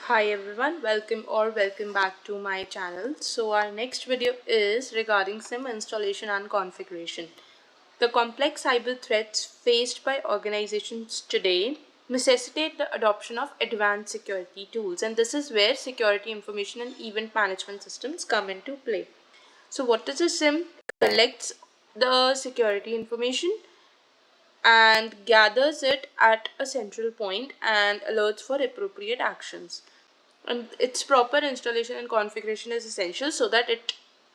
Hi everyone, welcome back to my channel. So our next video is regarding SIM installation and configuration. The complex cyber threats faced by organizations today necessitate the adoption of advanced security tools, and this is where security information and event management systems come into play. So what does a SIM? Collects the security information and gathers it at a central point and alerts for appropriate actions. And its proper installation and configuration is essential so that it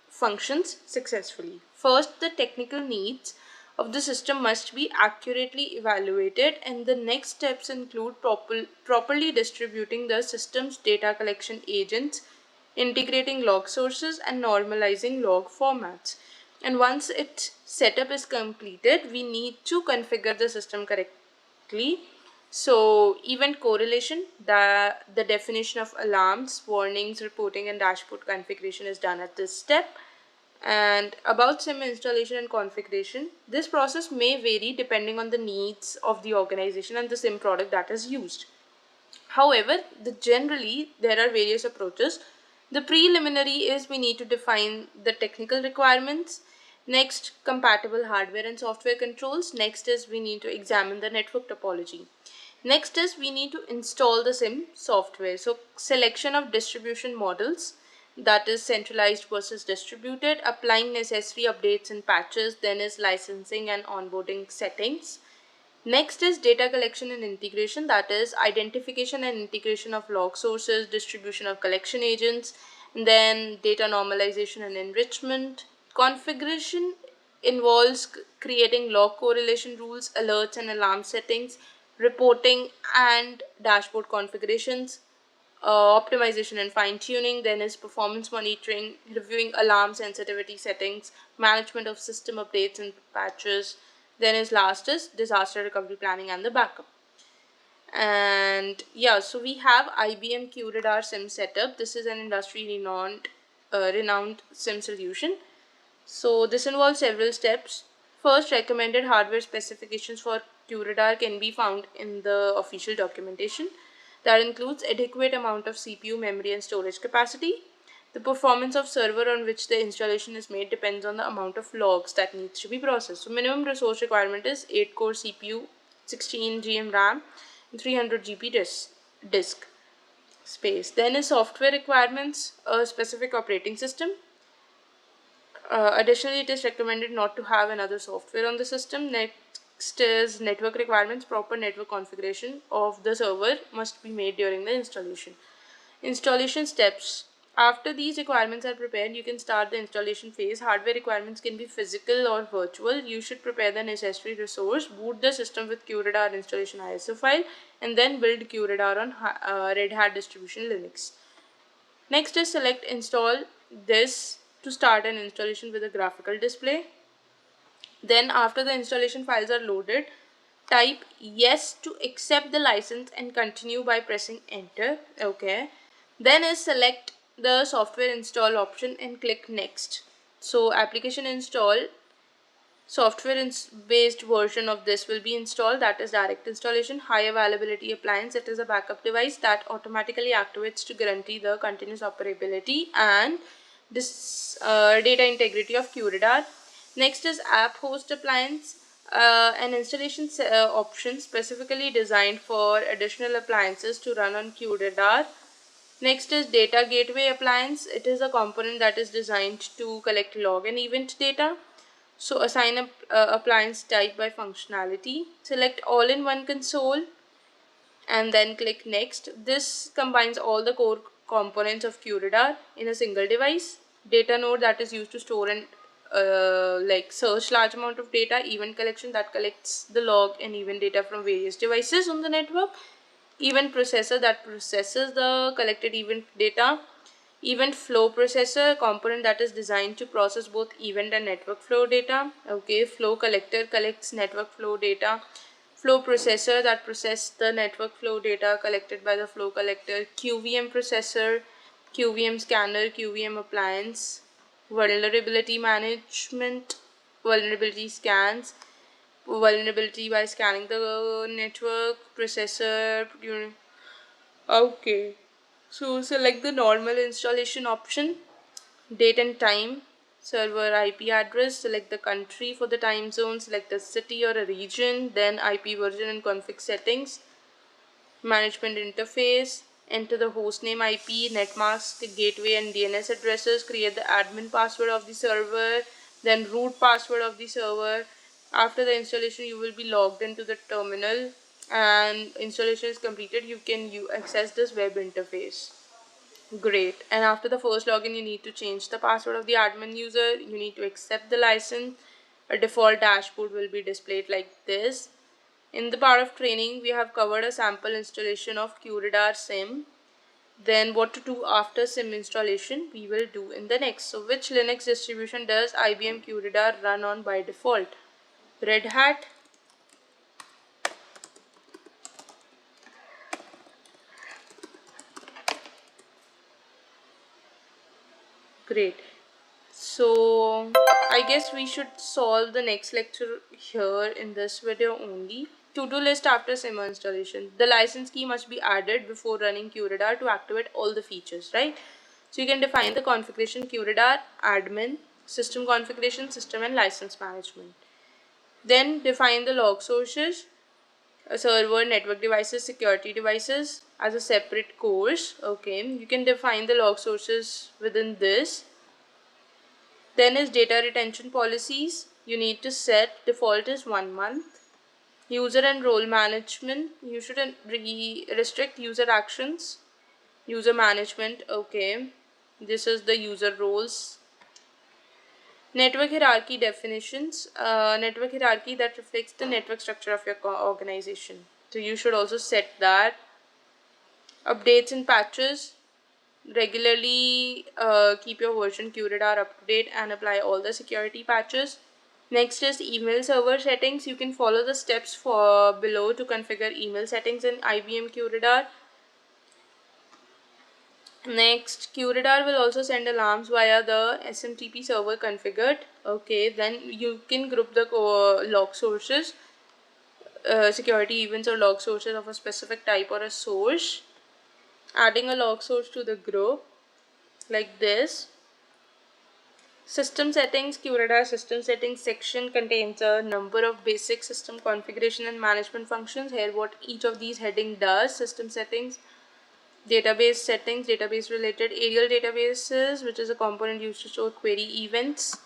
functions successfully. First, the technical needs of the system must be accurately evaluated, and the next steps include properly distributing the system's data collection agents, integrating log sources, and normalizing log formats. And once its setup is completed, we need to configure the system correctly. So event correlation, the definition of alarms, warnings, reporting, and dashboard configuration is done at this step. And about SIM installation and configuration, this process may vary depending on the needs of the organization and the SIM product that is used. However, generally there are various approaches. The preliminary is we need to define the technical requirements. Next, compatible hardware and software controls. Next is we need to examine the network topology. Next is we need to install the SIM software. So selection of distribution models, that is centralized versus distributed, applying necessary updates and patches. Then is licensing and onboarding settings. Next is data collection and integration, that is identification and integration of log sources, distribution of collection agents, and then data normalization and enrichment. Configuration involves creating log correlation rules, alerts and alarm settings, reporting and dashboard configurations, optimization and fine tuning. Then is performance monitoring, reviewing alarm sensitivity settings, management of system updates and patches. Then is last is disaster recovery planning and the backup. And yeah, so we have IBM QRadar SIM setup. This is an industry renowned SIM solution. So this involves several steps. First, recommended hardware specifications for QRadar can be found in the official documentation. That includes adequate amount of CPU, memory, and storage capacity. The performance of server on which the installation is made depends on the amount of logs that needs to be processed. So minimum resource requirement is 8-core CPU, 16 GB RAM, and 300 GB disk space. Then is software requirements, a specific operating system. Additionally, it is recommended not to have another software on the system. Next is network requirements. Proper network configuration of the server must be made during the installation. Installation steps. After these requirements are prepared, you can start the installation phase. Hardware requirements can be physical or virtual. You should prepare the necessary resource, boot the system with QRadar installation ISO file, and then build QRadar on Red Hat distribution Linux. Next is select install this to start an installation with a graphical display. Then after the installation files are loaded, type yes to accept the license and continue by pressing enter. Okay. Then is select the software install option and click next. So application install, software based version of this will be installed, that is direct installation. High availability appliance, it is a backup device that automatically activates to guarantee the continuous operability and this data integrity of QRadar. Next is app host appliance, an installation option specifically designed for additional appliances to run on QRadar. Next is data gateway appliance. It is a component that is designed to collect log and event data. So assign a appliance type by functionality. Select all in one console and then click next. This combines all the core components of QRadar in a single device. Data node, that is used to store and search large amount of data. Event collection, that collects the log and event data from various devices on the network. Event processor, that processes the collected event data. Event flow processor, component that is designed to process both event and network flow data. Okay, flow collector collects network flow data. Flow processor, that processes the network flow data collected by the flow collector. QVM processor, QVM scanner, QVM appliance. Vulnerability management, vulnerability scans, vulnerability by scanning the network processor. Okay. So select the normal installation option, date and time, server IP address, select the country for the time zone, select a city or a region, then IP version and config settings, management interface, enter the hostname IP, netmask, gateway and DNS addresses, create the admin password of the server, then root password of the server. After the installation, you will be logged into the terminal and installation is completed. You can access this web interface. Great. And after the first login, you need to change the password of the admin user. You need to accept the license. A default dashboard will be displayed like this. In the part of training, we have covered a sample installation of QRadar SIM. Then what to do after SIM installation, we will do in the next. So which Linux distribution does IBM QRadar run on by default? Red Hat, great. So I guess we should solve the next lecture here in this video only. To-do list after SIM installation. The license key must be added before running QRadar to activate all the features, right? So you can define the configuration QRadar, admin, system configuration, system and license management. Then define the log sources, a server, network devices, security devices as a separate course. Okay, you can define the log sources within this. Then is data retention policies. You need to set default is 1 month. User and role management. You should restrict user actions. User management. Okay. This is the user roles. Network hierarchy definitions. Network hierarchy that reflects the network structure of your organization. So you should also set that. Updates and patches. Regularly keep your version QRadar up to date and apply all the security patches. Next is email server settings. You can follow the steps for below to configure email settings in IBM QRadar. Next, QRadar will also send alarms via the SMTP server configured. Okay, then you can group the log sources, security events or log sources of a specific type or a source. Adding a log source to the group like this. System settings. QRadar system settings section contains a number of basic system configuration and management functions. Here what each of these heading does. System settings, database settings, database related aerial databases, which is a component used to store query events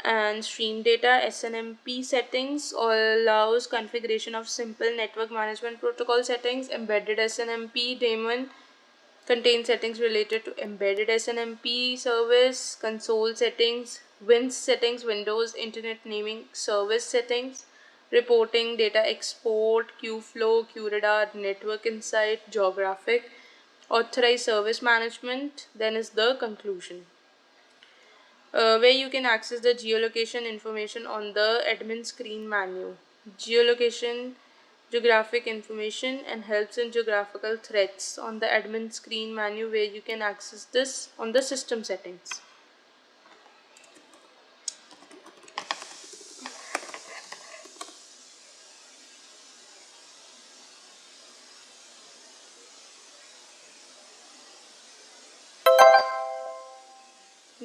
and stream data. SNMP settings allows configuration of simple network management protocol settings. Embedded SNMP daemon contains settings related to embedded SNMP service. Console settings, WINS settings, Windows Internet Naming Service settings, reporting, data export, QFlow, QRadar, Network Insight, geographic, authorized service management. Then is the conclusion, where you can access the geolocation information on the admin screen menu. Geolocation, geographic information and helps in geographical threats on the admin screen menu, where you can access this on the system settings.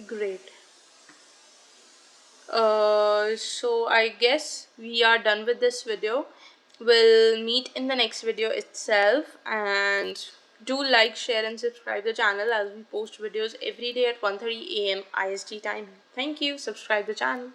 Great. So I guess we are done with this video. We'll meet in the next video itself, and do like, share and subscribe the channel as we post videos every day at 1:30 AM IST time. Thank you. Subscribe the channel.